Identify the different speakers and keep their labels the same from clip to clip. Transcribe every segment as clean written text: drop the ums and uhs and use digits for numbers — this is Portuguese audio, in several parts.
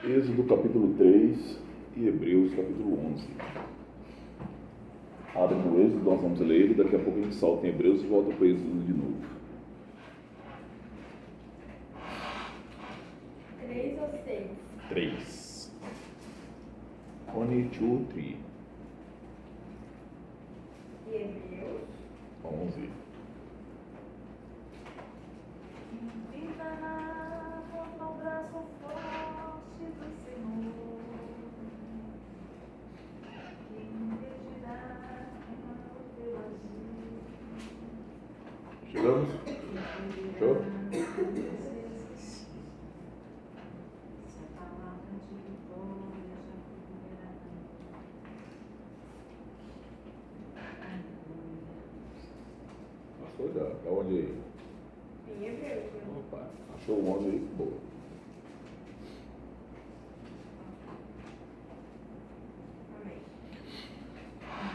Speaker 1: Êxodo capítulo 3 e Hebreus capítulo 11. Abre no Êxodo, nós vamos ler ele, daqui a pouco a gente solta em Hebreus e volta para o Êxodo de novo.
Speaker 2: 3 ou 6?
Speaker 1: 3. 1, 2, 3.
Speaker 2: E Hebreus?
Speaker 1: 11.
Speaker 2: Viva o braço forte do Senhor, que impedirá o teu agir.
Speaker 1: Chegamos? Show?
Speaker 2: Se a palavra de vitória já foi liberada.
Speaker 1: Passou já. Tá onde aí?
Speaker 2: Em Hebreus.
Speaker 1: Opa, achou o 11 aí? Boa.
Speaker 2: Amém.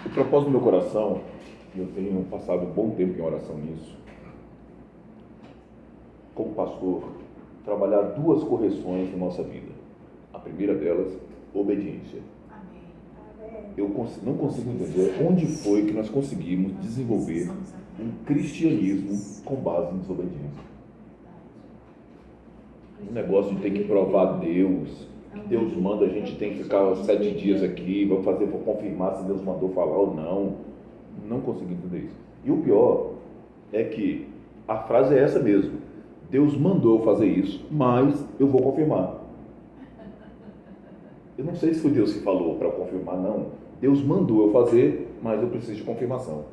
Speaker 1: O propósito do meu coração, e eu tenho passado um bom tempo em oração nisso, como pastor, trabalhar duas correções na nossa vida. A primeira delas, obediência.
Speaker 2: Amém.
Speaker 1: Eu não consigo entender onde foi que nós conseguimos desenvolver um cristianismo com base em desobediência. Um negócio de ter que provar a Deus, que Deus manda, a gente tem que ficar 7 dias aqui, vamos fazer para confirmar se Deus mandou falar ou não. Não consigo entender isso. E o pior é que a frase é essa mesmo: Deus mandou eu fazer isso, mas eu vou confirmar. Eu não sei se foi Deus que falou para eu confirmar, não. Deus mandou eu fazer, mas eu preciso de confirmação.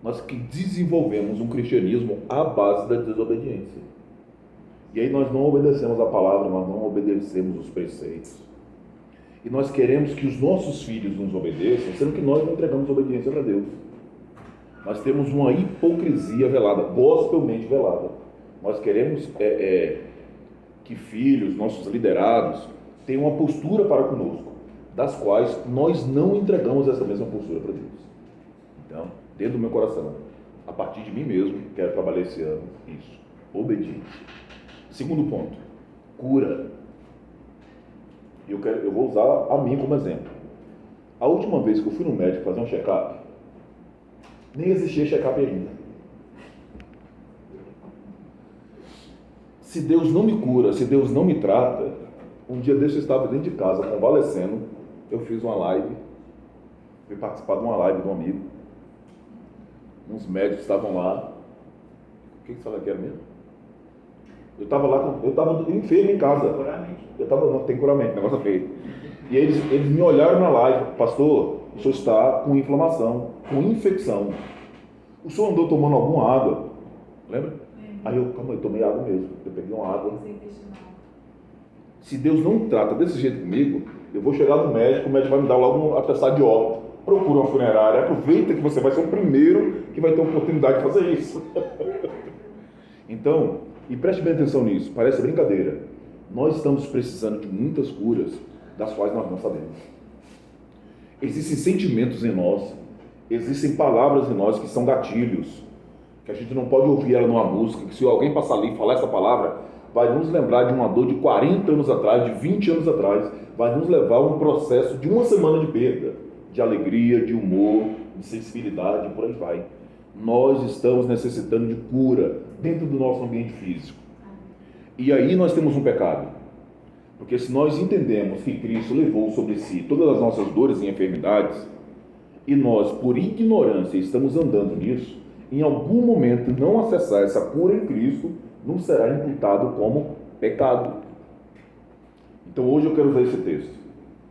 Speaker 1: Nós que desenvolvemos um cristianismo à base da desobediência. E aí nós não obedecemos a palavra, nós não obedecemos os preceitos. E nós queremos que os nossos filhos nos obedeçam, sendo que nós não entregamos obediência para Deus. Nós temos uma hipocrisia velada, gospelmente velada. Nós queremos que filhos, nossos liderados, tenham uma postura para conosco, das quais nós não entregamos essa mesma postura para Deus. Então, dentro do meu coração, a partir de mim mesmo, quero trabalhar esse ano isso, obediência. Segundo ponto, cura. Eu vou usar a mim como exemplo. A última vez que eu fui no médico fazer um check-up, nem existia check-up ainda. Se Deus não me cura, se Deus não me trata, um dia desse eu estava dentro de casa, convalescendo, eu fiz uma live, fui participar de uma live de um amigo, uns médicos estavam lá. O que você fala que era mesmo? Eu estava lá, eu estava enfermo em casa. Não tem curamento, negócio feio. E eles me olharam na live: pastor, o senhor está com inflamação, com infecção. O senhor andou tomando alguma água? Lembra? Aí eu tomei água mesmo. Eu peguei uma água. Se Deus não trata desse jeito comigo, eu vou chegar no médico, o médico vai me dar logo um atestado de óbito. Procura uma funerária, aproveita que você vai ser o primeiro que vai ter a oportunidade de fazer isso. Então, e preste bem atenção nisso, parece brincadeira. Nós estamos precisando de muitas curas, das quais nós não sabemos. Existem sentimentos em nós, existem palavras em nós que são gatilhos, que a gente não pode ouvir ela numa música, que se alguém passar ali e falar essa palavra, vai nos lembrar de uma dor de 40 anos atrás, de 20 anos atrás, vai nos levar a um processo de uma semana de perda, de alegria, de humor, de sensibilidade, por aí vai. Nós estamos necessitando de cura dentro do nosso ambiente físico. E aí nós temos um pecado. Porque se nós entendemos que Cristo levou sobre si todas as nossas dores e enfermidades, e nós, por ignorância, estamos andando nisso, em algum momento não acessar essa cura em Cristo, nos será imputado como pecado. Então hoje eu quero usar esse texto.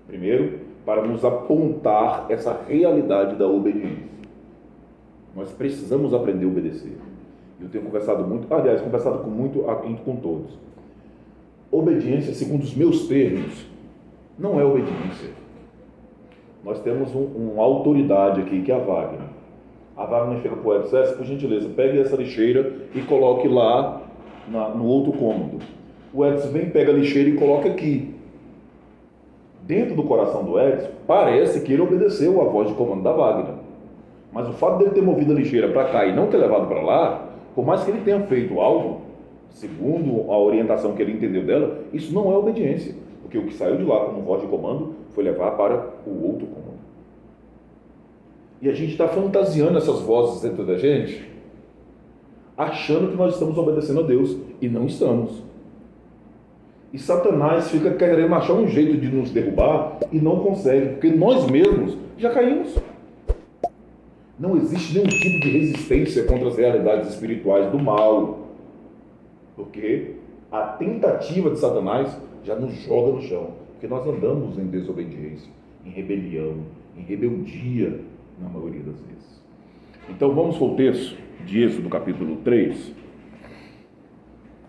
Speaker 1: Primeiro, para nos apontar essa realidade da obediência. Nós precisamos aprender a obedecer. Eu tenho conversado muito, com todos. Obediência, segundo os meus termos, não é obediência. Nós temos uma autoridade aqui, que é a Wagner. A Wagner chega para o Edson, por gentileza, pegue essa lixeira e coloque lá no outro cômodo. O Edson vem, pega a lixeira e coloca aqui. Dentro do coração do Edson, parece que ele obedeceu à voz de comando da Wagner. Mas o fato dele ter movido a lixeira para cá e não ter levado para lá, por mais que ele tenha feito algo, segundo a orientação que ele entendeu dela, isso não é obediência. Porque o que saiu de lá como voz de comando foi levar para o outro comando. E a gente está fantasiando essas vozes dentro da gente, achando que nós estamos obedecendo a Deus, e não estamos. E Satanás fica querendo achar um jeito de nos derrubar e não consegue, porque nós mesmos já caímos. Não existe nenhum tipo de resistência contra as realidades espirituais do mal, porque a tentativa de Satanás já nos joga no chão, porque nós andamos em desobediência, em rebelião, em rebeldia, na maioria das vezes. Então vamos para o texto de Êxodo capítulo 3.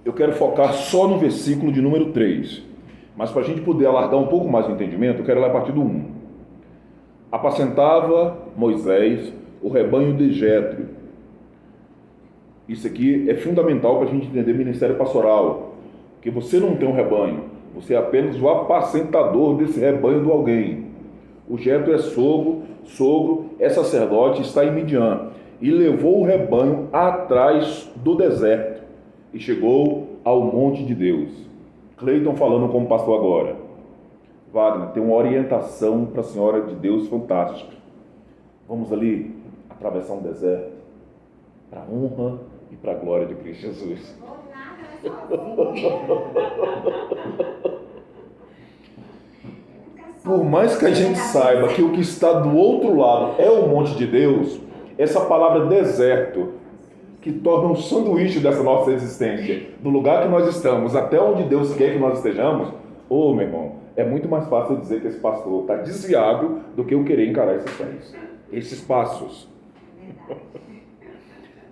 Speaker 1: Eu quero focar só no versículo de número 3, mas para a gente poder alargar um pouco mais o entendimento, eu quero ler a partir do 1. Apacentava Moisés o rebanho de Jetro. Isso aqui é fundamental para a gente entender ministério pastoral, porque você não tem um rebanho, você é apenas o apacentador desse rebanho de alguém. O Jetro é sogro, é sacerdote, está em Midian, e levou o rebanho atrás do deserto, e chegou ao monte de Deus. Cleiton falando como pastor agora. Wagner, tem uma orientação para a senhora de Deus fantástica. Vamos ali atravessar um deserto para a honra e para a glória de Cristo Jesus. Por mais que a gente saiba que o que está do outro lado é o monte de Deus, essa palavra deserto, que torna um sanduíche dessa nossa existência, do lugar que nós estamos até onde Deus quer que nós estejamos, meu irmão, é muito mais fácil dizer que esse pastor está desviado do que eu querer encarar esses passos.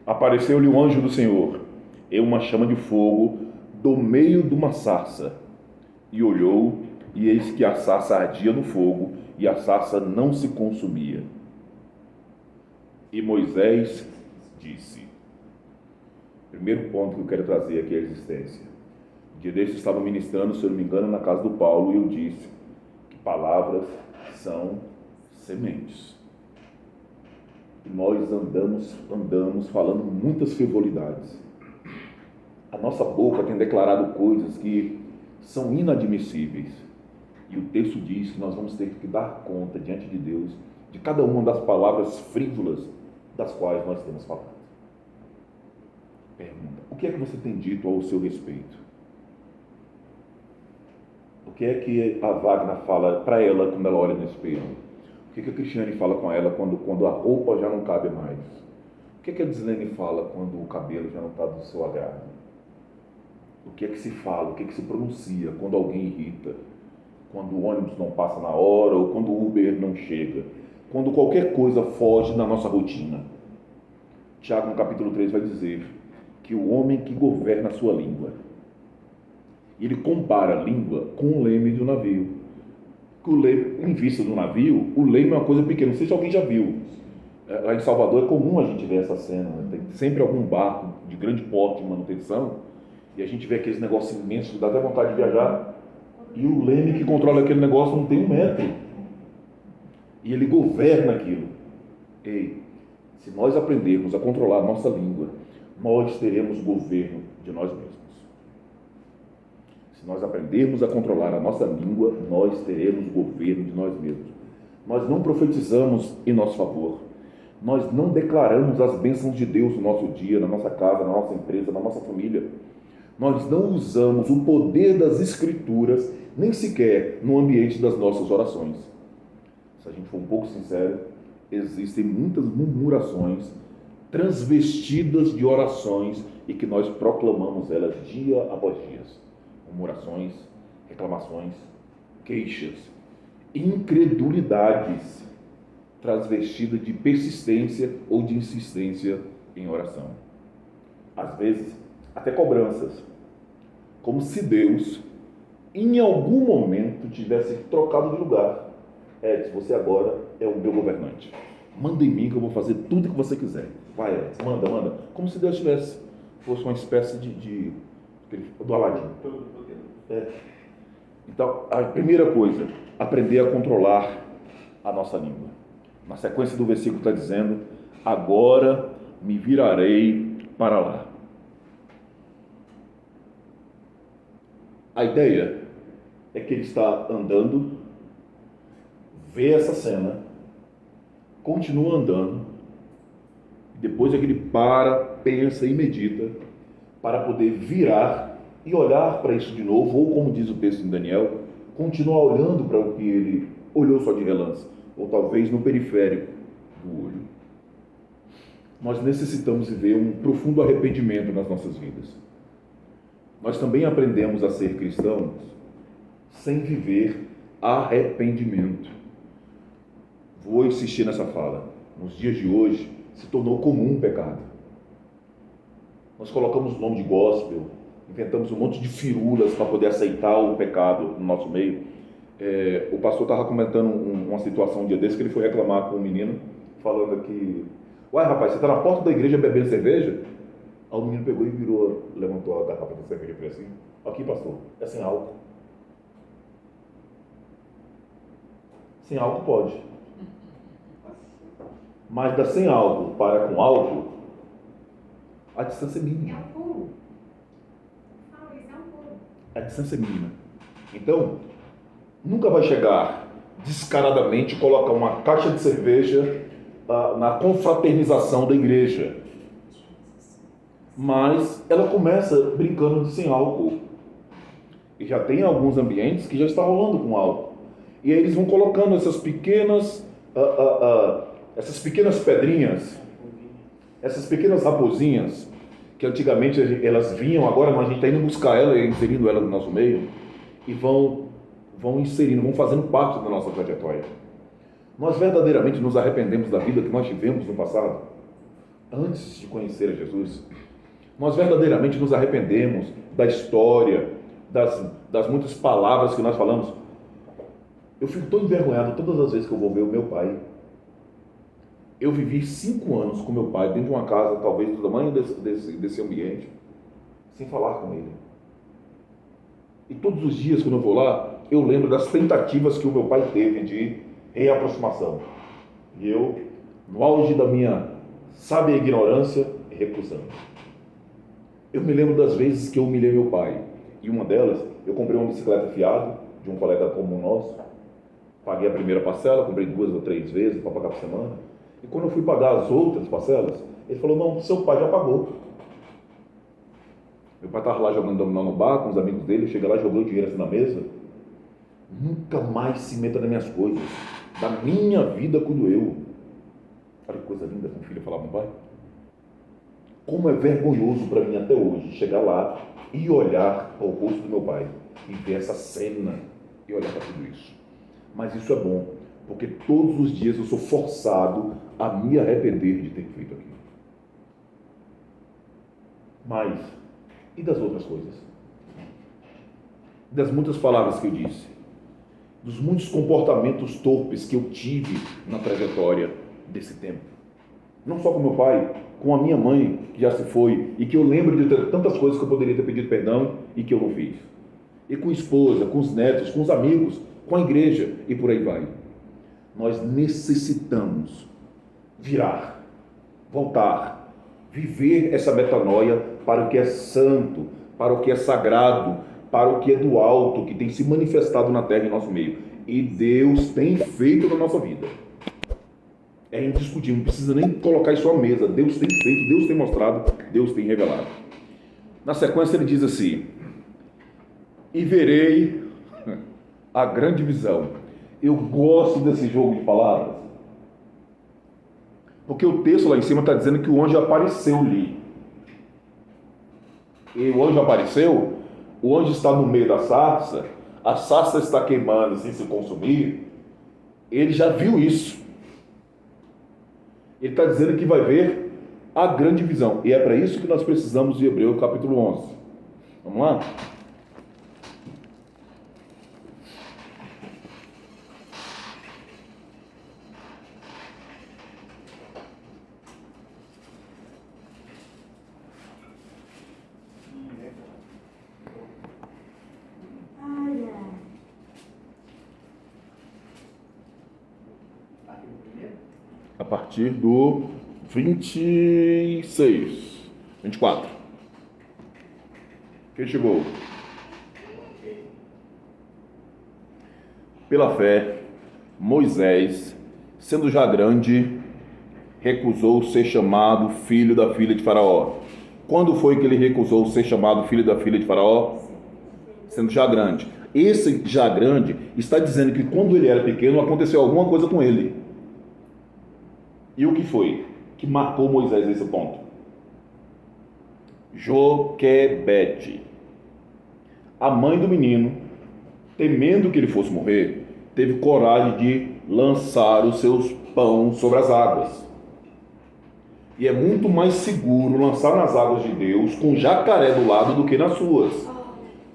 Speaker 1: Apareceu-lhe o anjo do Senhor em uma chama de fogo do meio de uma sarça, e olhou, e eis que a sarça ardia no fogo, e a sarça não se consumia. E Moisés disse, primeiro ponto que eu quero trazer aqui é a existência. Um dia desse eu estava ministrando, se eu não me engano, na casa do Paulo, e eu disse que palavras são sementes. E nós andamos falando muitas frivolidades. A nossa boca tem declarado coisas que são inadmissíveis. E o texto diz que nós vamos ter que dar conta diante de Deus de cada uma das palavras frívolas das quais nós temos falado. Pergunta: o que é que você tem dito ao seu respeito? O que é que a Wagner fala para ela quando ela olha no espelho? O que é que a Cristiane fala com ela quando a roupa já não cabe mais? O que é que a Dislene fala quando o cabelo já não está do seu agrado? O que é que se fala, o que é que se pronuncia quando alguém irrita? Quando o ônibus não passa na hora ou quando o Uber não chega? Quando qualquer coisa foge da nossa rotina? Tiago, no capítulo 3, vai dizer que o homem que governa a sua língua, ele compara a língua com o leme do navio. Que o leme, em vista do navio, o leme é uma coisa pequena. Não sei se alguém já viu. Lá em Salvador é comum a gente ver essa cena, né? Tem sempre algum barco de grande porte de manutenção e a gente vê aqueles negócios imensos, dá até vontade de viajar, e o leme que controla aquele negócio não tem 1 metro e ele governa aquilo. Ei, se nós aprendermos a controlar a nossa língua, nós teremos governo de nós mesmos. Se nós aprendermos a controlar a nossa língua, nós teremos governo de nós mesmos. Nós não profetizamos em nosso favor. Nós não declaramos as bênçãos de Deus no nosso dia, na nossa casa, na nossa empresa, na nossa família. Nós não usamos o poder das Escrituras, nem sequer no ambiente das nossas orações. Se a gente for um pouco sincero, existem muitas murmurações transvestidas de orações e que nós proclamamos elas dia após dia. Murmurações, reclamações, queixas, incredulidades transvestidas de persistência ou de insistência em oração. Às vezes, até cobranças, como se Deus, em algum momento, tivesse trocado de lugar. Edson, você agora é o meu governante. Manda em mim que eu vou fazer tudo que você quiser. Vai, Edson, manda. Como se Deus fosse uma espécie do Aladim. Então, a primeira coisa, aprender a controlar a nossa língua. Na sequência do versículo está dizendo: agora me virarei para lá. A ideia é que ele está andando, vê essa cena, continua andando, depois é que ele para, pensa e medita para poder virar e olhar para isso de novo, ou como diz o texto em Daniel, continuar olhando para o que ele olhou só de relance, ou talvez no periférico do olho. Nós necessitamos viver um profundo arrependimento nas nossas vidas. Nós também aprendemos a ser cristãos sem viver arrependimento. Vou insistir nessa fala. Nos dias de hoje, se tornou comum o pecado. Nós colocamos o nome de gospel, inventamos um monte de firulas para poder aceitar o pecado no nosso meio. O pastor estava comentando uma situação um dia desse, que ele foi reclamar com um menino, falando que: uai, rapaz, você está na porta da igreja bebendo cerveja? Aí o menino pegou e virou, levantou a garrafa da cerveja e falou assim: aqui, pastor, é sem álcool. Sem álcool pode. Mas da sem álcool para com álcool, a distância é mínima.
Speaker 2: É um pulo. Fala, isso é um pulo.
Speaker 1: A distância é mínima. Então, nunca vai chegar descaradamente colocar uma caixa de cerveja na confraternização da igreja. Mas ela começa brincando de sem álcool. E já tem alguns ambientes que já está rolando com álcool. E aí eles vão colocando essas pequenas pedrinhas, essas pequenas raposinhas, que antigamente elas vinham, agora a gente está indo buscar ela e inserindo ela no nosso meio, e vão inserindo, vão fazendo parte da nossa trajetória. Nós verdadeiramente nos arrependemos da vida que nós tivemos no passado, antes de conhecer a Jesus. Nós verdadeiramente nos arrependemos da história, das muitas palavras que nós falamos. Eu fico tão envergonhado todas as vezes que eu vou ver o meu pai. Eu vivi 5 anos com meu pai dentro de uma casa, talvez do tamanho desse ambiente, sem falar com ele. E todos os dias, quando eu vou lá, eu lembro das tentativas que o meu pai teve de reaproximação. E eu, no auge da minha sábia ignorância, recusando. Eu me lembro das vezes que eu humilhei meu pai. E uma delas, eu comprei uma bicicleta fiado de um colega comum nosso. Paguei a primeira parcela, comprei 2 ou 3 vezes para pagar por semana. E quando eu fui pagar as outras parcelas, ele falou: não, seu pai já pagou. Meu pai estava lá jogando dominó no bar com os amigos dele, chega lá, jogou o dinheiro assim na mesa. Nunca mais se meta nas minhas coisas. Da minha vida cuido eu. Olha que coisa linda como filho falar com o pai. Como é vergonhoso para mim até hoje chegar lá e olhar ao rosto do meu pai e ver essa cena e olhar para tudo isso. Mas isso é bom, porque todos os dias eu sou forçado a me arrepender de ter feito aquilo. Mas, e das outras coisas? Das muitas palavras que eu disse? Dos muitos comportamentos torpes que eu tive na trajetória desse tempo? Não só com meu pai, com a minha mãe, que já se foi, e que eu lembro de ter tantas coisas que eu poderia ter pedido perdão e que eu não fiz. E com a esposa, com os netos, com os amigos, com a igreja e por aí vai. Nós necessitamos virar, voltar, viver essa metanoia para o que é santo, para o que é sagrado, para o que é do alto, que tem se manifestado na terra em nosso meio. E Deus tem feito na nossa vida. É indiscutível, não precisa nem colocar isso à mesa. Deus tem feito, Deus tem mostrado, Deus tem revelado. Na sequência ele diz assim: e verei a grande visão. Eu gosto desse jogo de palavras, porque o texto lá em cima está dizendo que o anjo apareceu-lhe. E o anjo apareceu, o anjo está no meio da sarça, a sarça está queimando sem se consumir. Ele já viu isso. Ele está dizendo que vai ver a grande visão. E é para isso que nós precisamos de Hebreus capítulo 11. Vamos lá? partir do 26, 24. Quem chegou? Pela fé, Moisés, sendo já grande, recusou ser chamado filho da filha de Faraó. Quando foi que ele recusou ser chamado filho da filha de Faraó? Sendo já grande. Esse já grande está dizendo que quando ele era pequeno aconteceu alguma coisa com ele. E o que foi que marcou Moisés nesse ponto? Joquebede. A mãe do menino, temendo que ele fosse morrer, teve coragem de lançar os seus pães sobre as águas. E é muito mais seguro lançar nas águas de Deus com jacaré do lado do que nas suas.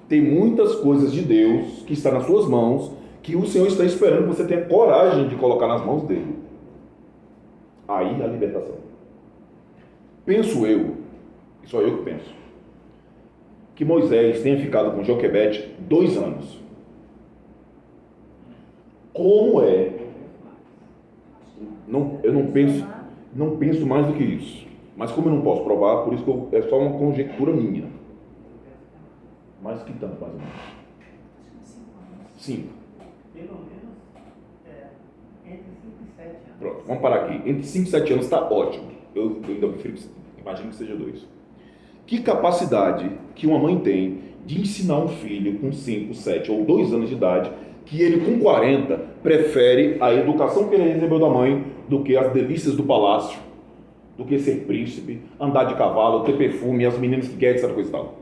Speaker 1: Tem muitas coisas de Deus que estão nas suas mãos que o Senhor está esperando que você tenha coragem de colocar nas mãos dele. Aí a libertação. Penso eu, e só eu que penso, que Moisés tenha ficado com Joquebede 2 anos. Como é? Eu não penso mais do que isso. Mas como eu não posso provar, por isso que é só uma conjectura minha. Mas que tanto, mais ou menos? 5.
Speaker 3: Pelo menos entre 5 e 7 anos.
Speaker 1: Pronto, vamos parar aqui. Entre 5 e 7 anos está ótimo. Eu ainda prefiro que imagino que seja 2. Que capacidade que uma mãe tem de ensinar um filho com 5, 7 ou 2 anos de idade que ele com 40 prefere a educação que ele recebeu da mãe do que as delícias do palácio, do que ser príncipe, andar de cavalo, ter perfume, as meninas que querem, essa coisa e tal.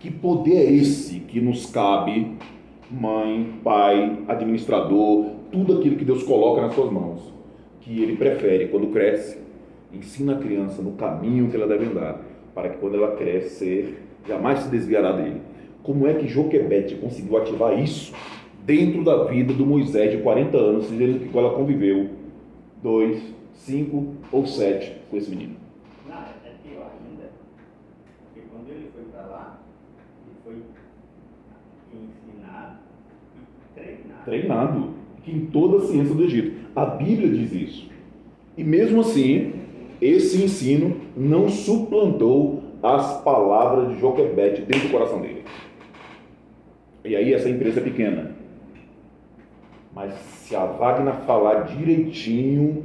Speaker 1: Que poder é esse que nos cabe, mãe, pai, administrador, tudo aquilo que Deus coloca nas suas mãos, que ele prefere, quando cresce, ensina a criança no caminho que ela deve andar, para que quando ela crescer, jamais se desviará dele. Como é que Joquebede conseguiu ativar isso dentro da vida do Moisés de 40 anos, dizendo que ela conviveu 2, 5 ou 7 com esse menino?
Speaker 3: Não, é pior ainda, porque quando ele foi para lá, ele foi ensinado e treinado.
Speaker 1: Treinado, que em toda a ciência do Egito. A Bíblia diz isso. E mesmo assim, esse ensino não suplantou as palavras de Joquebede dentro do coração dele. E aí essa empresa é pequena. Mas se a Wagner falar direitinho,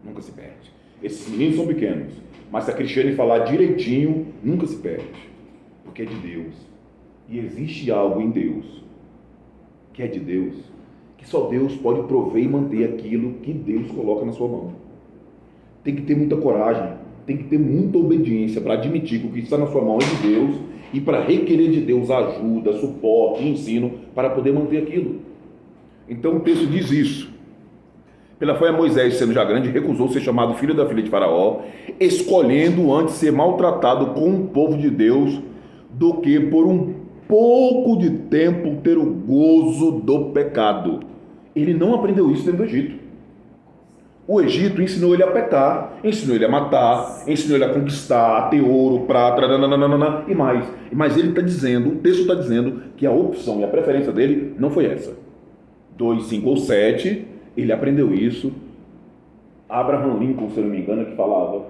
Speaker 1: nunca se perde. Esses meninos são pequenos, mas se a Cristiane falar direitinho, nunca se perde. Porque é de Deus. E existe algo em Deus, que é de Deus, que só Deus pode prover e manter aquilo que Deus coloca na sua mão. Tem que ter muita coragem, tem que ter muita obediência para admitir que o que está na sua mão é de Deus e para requerer de Deus ajuda, suporte, ensino para poder manter aquilo. Então o texto diz isso. Pela fé, Moisés, sendo já grande, recusou ser chamado filho da filha de Faraó, escolhendo antes ser maltratado com o povo de Deus do que por um pouco de tempo ter o gozo do pecado. Ele não aprendeu isso dentro do Egito. O Egito ensinou ele a pecar, ensinou ele a matar, ensinou ele a conquistar, a ter ouro, prata, e mais. Mas ele está dizendo, o texto está dizendo que a opção e a preferência dele não foi essa. 2, 5 ou 7, ele aprendeu isso. Abraham Lincoln, se eu não me engano, que falava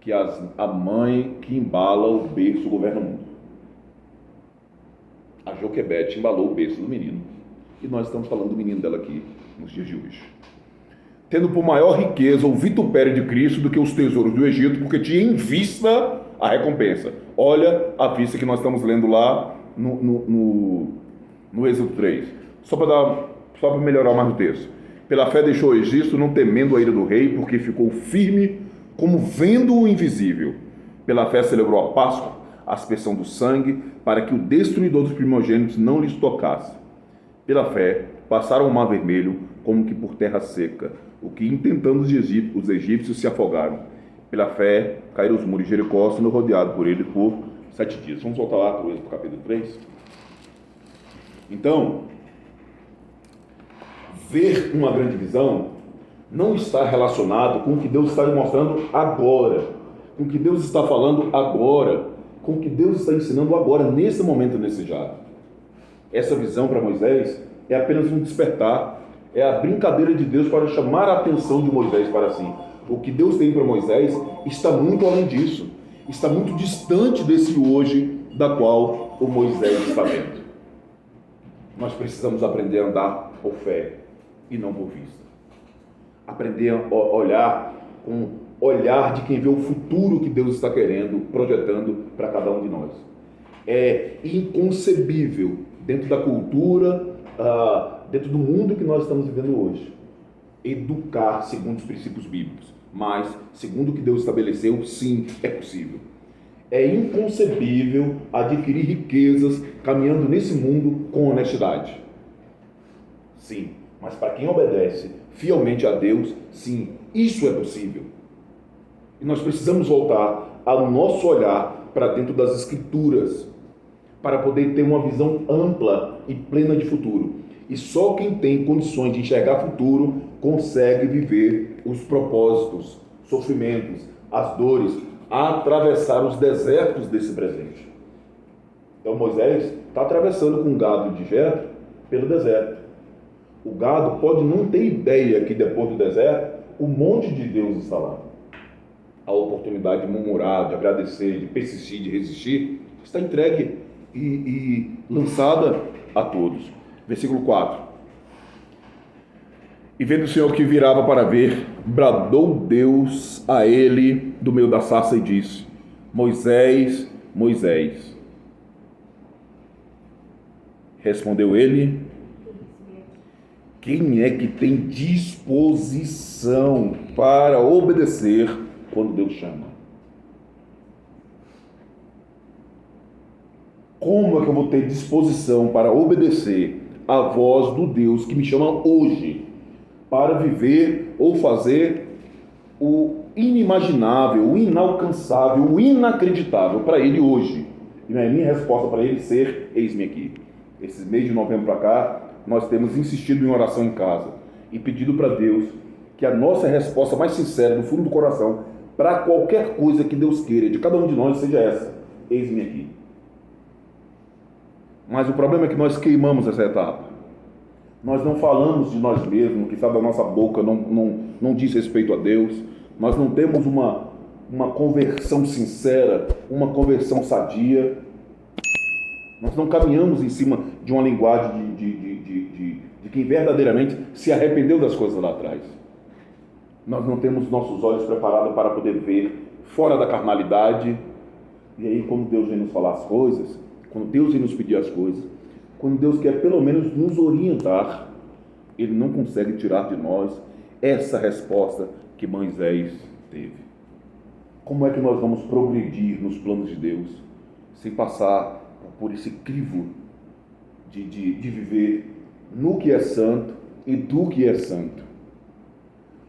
Speaker 1: que a mãe que embala o berço governa o mundo. A Joquebede embalou o berço do menino. E nós estamos falando do menino dela aqui, nos dias de hoje. Tendo por maior riqueza o vitupério de Cristo do que os tesouros do Egito, porque tinha em vista a recompensa. Olha a vista que nós estamos lendo lá no Êxodo 3. Só para melhorar mais o texto. Pela fé deixou o Egito, não temendo a ira do rei, porque ficou firme como vendo o invisível. Pela fé celebrou a Páscoa, a aspersão do sangue, para que o destruidor dos primogênitos não lhes tocasse. Pela fé passaram o mar vermelho como que por terra seca, o que intentando os egípcios se afogaram. Pela fé caíram os muros de Jericó, sendo rodeado por ele por 7 dias. Vamos voltar lá para o capítulo 3. Então, ver uma grande visão não está relacionado com o que Deus está lhe mostrando agora, com o que Deus está falando agora, com o que Deus está ensinando agora, nesse momento, nesse já. Essa visão para Moisés é apenas um despertar, É a brincadeira de Deus para chamar a atenção de Moisés para si. O que Deus tem para Moisés está muito além disso. Está muito distante desse hoje da qual o Moisés está vendo. Nós precisamos aprender a andar por fé e não por vista. Aprender a olhar com olhar de quem vê o futuro que Deus está querendo, projetando para cada um de nós. É inconcebível dentro da cultura, dentro do mundo que nós estamos vivendo hoje, educar segundo os princípios bíblicos. Mas, segundo o que Deus estabeleceu, sim, é possível. É inconcebível adquirir riquezas caminhando nesse mundo com honestidade. Sim, mas para quem obedece fielmente a Deus, sim, isso é possível. E nós precisamos voltar ao nosso olhar para dentro das Escrituras, para poder ter uma visão ampla e plena de futuro. E só quem tem condições de enxergar futuro consegue viver os propósitos, sofrimentos, as dores, atravessar os desertos desse presente. Então Moisés está atravessando com o gado de Jetro pelo deserto. O gado pode não ter ideia que depois do deserto o monte de Deus está lá. A oportunidade de murmurar, de agradecer, de persistir, de resistir, está entregue e lançada a todos. Versículo 4. E vendo o Senhor que virava para ver, bradou Deus a ele do meio da sarça e disse: Moisés, Moisés. Respondeu ele: quem é que tem disposição para obedecer quando Deus chama? Como é que eu vou ter disposição para obedecer à voz do Deus que me chama hoje para viver ou fazer o inimaginável, o inalcançável, o inacreditável para Ele hoje? E a minha resposta para Ele ser: eis-me aqui. Esse mês de novembro para cá, nós temos insistido em oração em casa e pedido para Deus que a nossa resposta mais sincera, do fundo do coração, para qualquer coisa que Deus queira de cada um de nós, seja essa: eis-me aqui. Mas o problema é que nós queimamos essa etapa. Nós não falamos de nós mesmos, o que está da nossa boca não diz respeito a Deus. Nós não temos uma conversão sincera, uma conversão sadia. Nós não caminhamos em cima de uma linguagem de quem verdadeiramente se arrependeu das coisas lá atrás. Nós não temos nossos olhos preparados para poder ver fora da carnalidade. E aí, quando Deus vem nos falar as coisas, quando Deus vem nos pedir as coisas, quando Deus quer pelo menos nos orientar, Ele não consegue tirar de nós essa resposta que Moisés teve. Como é que nós vamos progredir nos planos de Deus sem passar por esse crivo de viver no que é santo e do que é santo?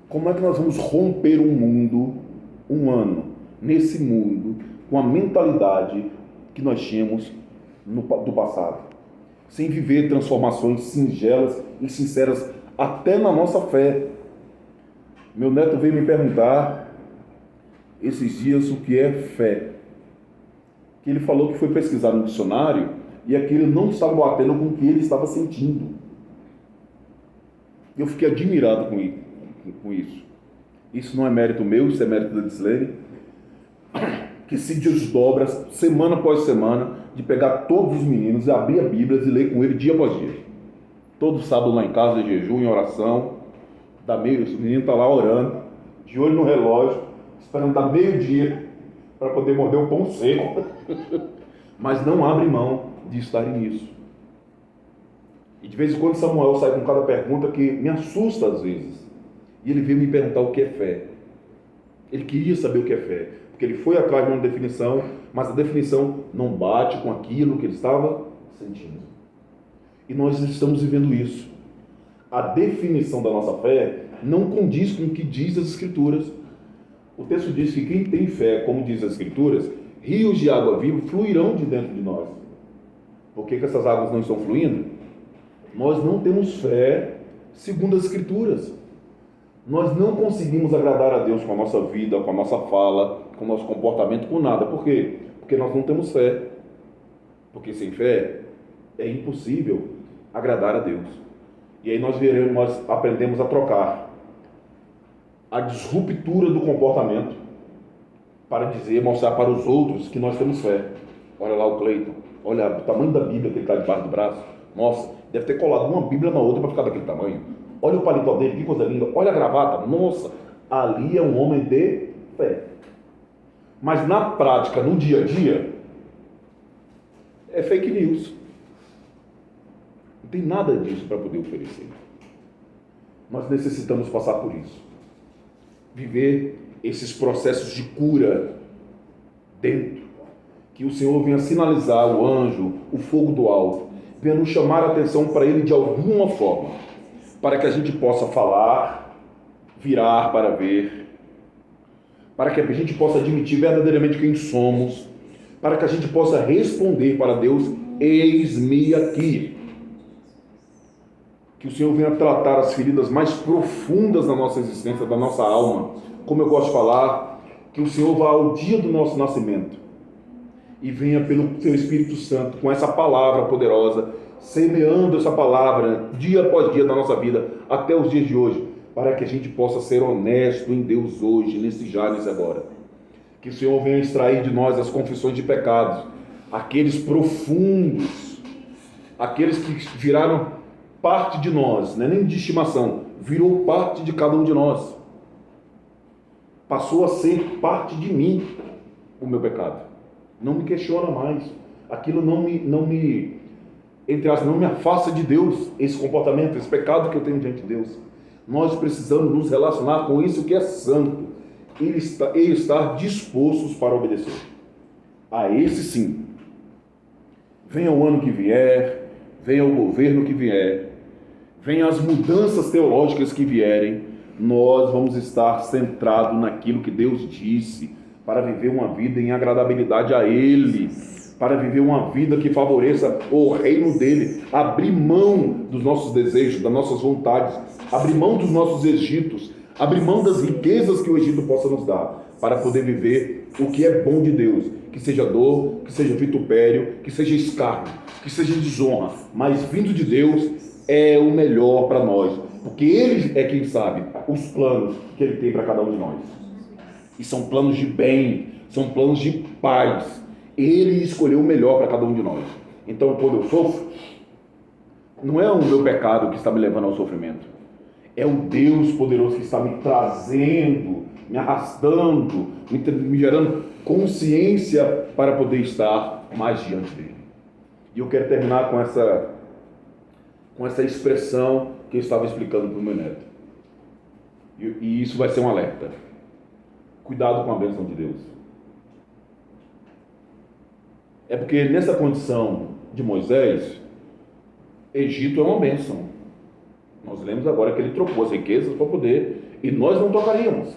Speaker 1: Como é que nós vamos romper um ano, nesse mundo, com a mentalidade que nós tínhamos do passado, sem viver transformações singelas e sinceras até na nossa fé? Meu neto veio me perguntar esses dias o que é fé. Que ele falou que foi pesquisar no dicionário e aquilo não estava batendo com o que ele estava sentindo. Eu fiquei admirado com isso. Isso não é mérito meu, isso é mérito da Dislene, que se desdobra semana após semana de pegar todos os meninos e abrir a Bíblia e ler com ele dia após dia. Todo sábado lá em casa, de jejum, em oração, o menino está lá orando, de olho no relógio, esperando dar meio-dia para poder morder o pão seco, mas não abre mão de estar nisso. E de vez em quando Samuel sai com cada pergunta que me assusta às vezes. E ele veio me perguntar o que é fé. Ele queria saber o que é fé, porque ele foi atrás de uma definição, mas a definição não bate com aquilo que ele estava sentindo. E nós estamos vivendo isso. A definição da nossa fé não condiz com o que diz as Escrituras. O texto diz que quem tem fé, como diz as Escrituras, rios de água viva fluirão de dentro de nós. Por que essas águas não estão fluindo? Nós não temos fé segundo as Escrituras. Nós não conseguimos agradar a Deus com a nossa vida, com a nossa fala, com o nosso comportamento, com nada. Por quê? Porque nós não temos fé. Porque sem fé é impossível agradar a Deus. E aí nós aprendemos a trocar a disruptura do comportamento para dizer, mostrar para os outros que nós temos fé. Olha lá o Cleiton, olha o tamanho da Bíblia que ele está debaixo do braço. Nossa, deve ter colado uma Bíblia na outra para ficar daquele tamanho. Olha o paletó dele, que coisa linda. Olha a gravata, nossa, ali é um homem de fé. Mas na prática, no dia a dia, é fake news. Não tem nada disso para poder oferecer. Nós necessitamos passar por isso. Viver esses processos de cura dentro. Que o Senhor venha sinalizar o anjo, o fogo do alto, venha nos chamar a atenção para ele de alguma forma, para que a gente possa falar, virar para ver, para que a gente possa admitir verdadeiramente quem somos, para que a gente possa responder para Deus, eis-me aqui. Que o Senhor venha tratar as feridas mais profundas da nossa existência, da nossa alma. Como eu gosto de falar, que o Senhor vá ao dia do nosso nascimento e venha pelo Seu Espírito Santo, com essa palavra poderosa, semeando essa palavra dia após dia da nossa vida, até os dias de hoje, para que a gente possa ser honesto em Deus hoje, nesse já, nesse agora. Que o Senhor venha extrair de nós as confissões de pecados, aqueles profundos, aqueles que viraram parte de nós, não é nem de estimação, virou parte de cada um de nós. Passou a ser parte de mim, o meu pecado. Não me questiona mais. Aquilo não me entre aspas, não me afasta de Deus, esse comportamento, esse pecado que eu tenho diante de Deus. Nós precisamos nos relacionar com isso que é santo e estar dispostos para obedecer. A esse sim. Venha o ano que vier, venha o governo que vier, venha as mudanças teológicas que vierem, nós vamos estar centrados naquilo que Deus disse, para viver uma vida em agradabilidade a Ele, para viver uma vida que favoreça o reino dEle, abrir mão dos nossos desejos, das nossas vontades, abrir mão dos nossos Egitos, abrir mão das riquezas que o Egito possa nos dar, para poder viver o que é bom de Deus, que seja dor, que seja vitupério, que seja escárnio, que seja desonra, mas vindo de Deus é o melhor para nós, porque Ele é quem sabe os planos que Ele tem para cada um de nós. E são planos de bem, são planos de paz. Ele escolheu o melhor para cada um de nós. Então, quando eu sofro, não é o meu pecado que está me levando ao sofrimento. É o Deus poderoso que está me trazendo, me arrastando, me gerando consciência para poder estar mais diante dele. E eu quero terminar com essa expressão que eu estava explicando para o meu neto. E isso vai ser um alerta. Cuidado com a bênção de Deus. É porque nessa condição de Moisés, Egito é uma bênção. Nós lemos agora que ele trocou as riquezas para poder, e nós não tocaríamos.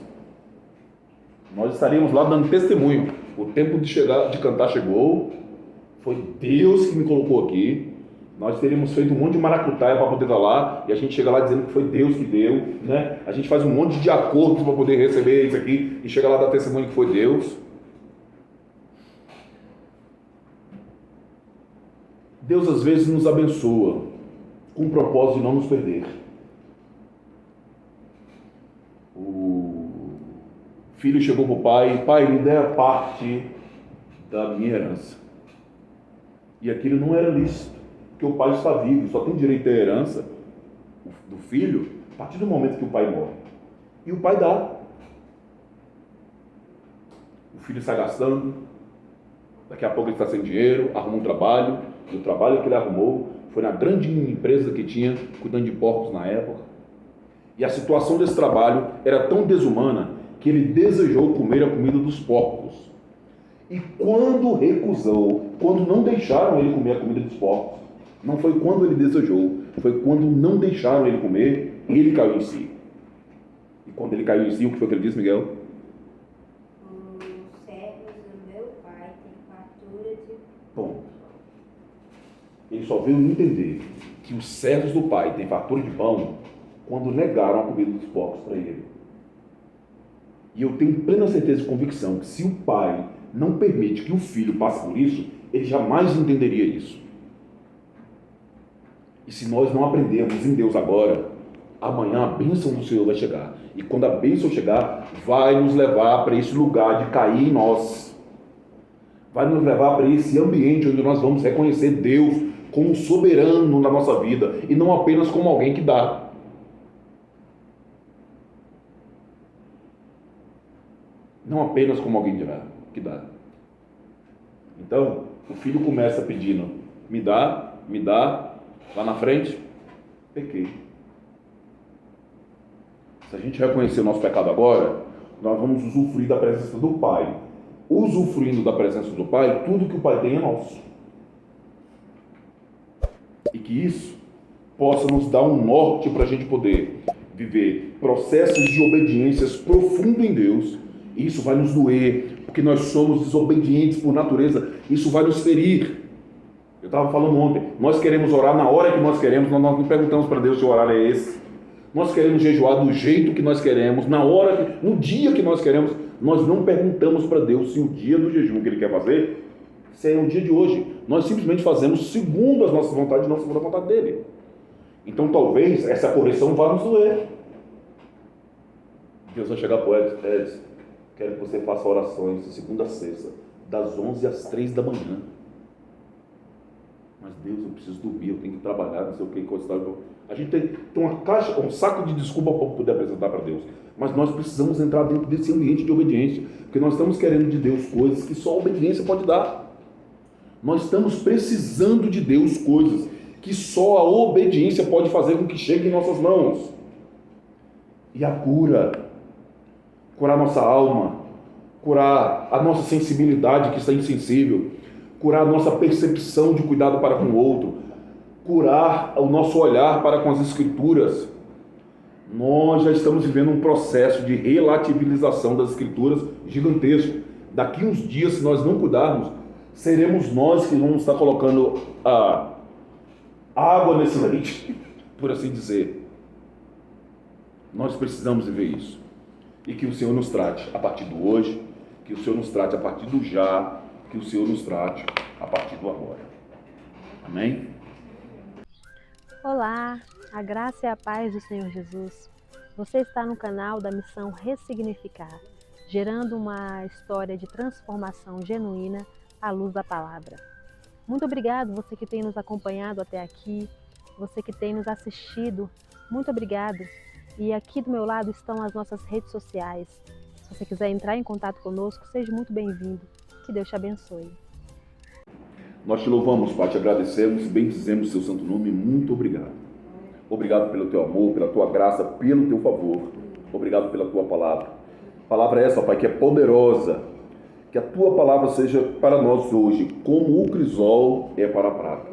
Speaker 1: Nós estaríamos lá dando testemunho. O tempo de cantar chegou, foi Deus que me colocou aqui. Nós teríamos feito um monte de maracutaia para poder estar lá, e a gente chega lá dizendo que foi Deus que deu, né? A gente faz um monte de acordos para poder receber isso aqui, e chega lá dar testemunho que foi Deus. Deus às vezes nos abençoa com o propósito de não nos perder. O filho chegou para o pai: pai, me dê a parte da minha herança. E aquilo não era lícito, porque o pai está vivo, só tem direito à herança do filho a partir do momento que o pai morre. E o pai dá. O filho está gastando, daqui a pouco ele está sem dinheiro, arruma um trabalho, e o trabalho que ele arrumou foi na grande empresa que tinha, cuidando de porcos na época. E a situação desse trabalho era tão desumana que ele desejou comer a comida dos porcos. E quando recusou, quando não deixaram ele comer a comida dos porcos, não foi quando ele desejou, foi quando não deixaram ele comer, ele caiu em si. E quando ele caiu em si, o que foi que ele disse, Miguel?
Speaker 2: Os servos do meu pai têm fartura de...
Speaker 1: Ponto. Ele só veio entender que os servos do pai têm fartura de pão quando negaram a comida dos porcos para ele. E eu tenho plena certeza e convicção que se o pai não permite que o filho passe por isso, ele jamais entenderia isso. E se nós não aprendermos em Deus agora, amanhã a bênção do Senhor vai chegar. E quando a bênção chegar, vai nos levar para esse lugar de cair em nós. Vai nos levar para esse ambiente onde nós vamos reconhecer Deus como soberano na nossa vida e não apenas como alguém que dá. Não apenas como alguém que dá. Então, o filho começa pedindo, me dá, lá na frente, pequei. Se a gente reconhecer o nosso pecado agora, nós vamos usufruir da presença do Pai. Usufruindo da presença do Pai, tudo que o Pai tem é nosso. E que isso possa nos dar um norte para a gente poder viver processos de obediências profundos em Deus. E isso vai nos doer, porque nós somos desobedientes por natureza. Isso vai nos ferir. Eu estava falando ontem, nós queremos orar na hora que nós queremos, nós não perguntamos para Deus se o horário é esse. Nós queremos jejuar do jeito que nós queremos, no dia que nós queremos. Nós não perguntamos para Deus se o dia do jejum que Ele quer fazer, se é o dia de hoje. Nós simplesmente fazemos segundo as nossas vontades, não segundo a vontade dEle. Então talvez essa correção vá nos doer. Deus vai chegar para o Edson, quero que você faça orações de segunda a sexta, das 11 às 3 da manhã. Mas Deus, eu preciso dormir, eu tenho que trabalhar, não sei o que, coisa tal. A gente tem uma caixa, um saco de desculpa para poder apresentar para Deus. Mas nós precisamos entrar dentro desse ambiente de obediência, porque nós estamos querendo de Deus coisas que só a obediência pode dar. Nós estamos precisando de Deus coisas que só a obediência pode fazer com que chegue em nossas mãos. E a cura, curar nossa alma, curar a nossa sensibilidade que está insensível, curar a nossa percepção de cuidado para com o outro, curar o nosso olhar para com as Escrituras. Nós já estamos vivendo um processo de relativização das Escrituras gigantesco. Daqui uns dias, se nós não cuidarmos, seremos nós que vamos estar colocando a água nesse leite, por assim dizer. Nós precisamos viver isso. E que o Senhor nos trate a partir do hoje, que o Senhor nos trate a partir do já, que o Senhor nos trate a partir do agora. Amém?
Speaker 4: Olá, a graça e a paz do Senhor Jesus. Você está no canal da Missão Ressignificar, gerando uma história de transformação genuína à luz da palavra. Muito obrigado você que tem nos acompanhado até aqui, você que tem nos assistido, muito obrigado. E aqui do meu lado estão as nossas redes sociais. Se você quiser entrar em contato conosco, seja muito bem-vindo. Que Deus te abençoe.
Speaker 1: Nós te louvamos, Pai, te agradecemos, bendizemos o seu santo nome, muito obrigado. Obrigado pelo teu amor, pela tua graça, pelo teu favor. Obrigado pela tua palavra. Palavra essa, Pai, que é poderosa. Que a tua palavra seja para nós hoje, como o crisol é para a prata.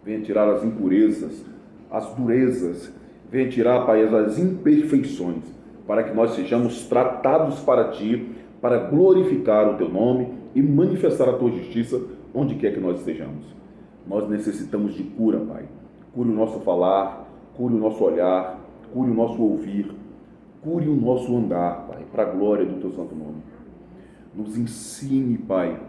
Speaker 1: Venha tirar as impurezas, as durezas, venha tirar, Pai, as imperfeições, para que nós sejamos tratados para ti, para glorificar o teu nome e manifestar a tua justiça onde quer que nós estejamos. Nós necessitamos de cura, Pai. Cure o nosso falar, cure o nosso olhar, cure o nosso ouvir, cure o nosso andar, Pai, para a glória do teu santo nome. Nos ensine, Pai,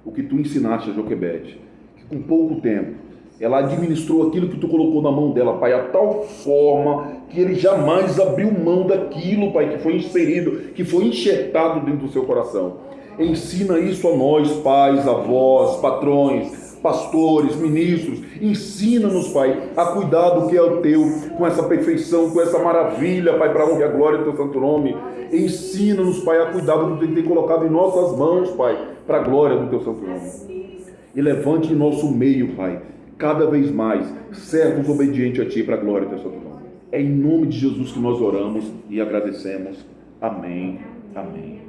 Speaker 1: o que tu ensinaste a Joquebede, que com pouco tempo ela administrou aquilo que tu colocou na mão dela, Pai, a tal forma que ele jamais abriu mão daquilo, Pai, que foi inserido, que foi enxertado dentro do seu coração. Ensina isso a nós, pais, avós, patrões, pastores, ministros. Ensina-nos, Pai, a cuidar do que é o teu, com essa perfeição, com essa maravilha, Pai, para a honra e a glória do teu santo nome. Ensina-nos, Pai, a cuidar do que tu tem colocado em nossas mãos, Pai, para a glória do teu santo nome. E levante em nosso meio, Pai, cada vez mais, servos obedientes a ti, para a glória do teu santo nome. É em nome de Jesus que nós oramos e agradecemos. Amém. Amém.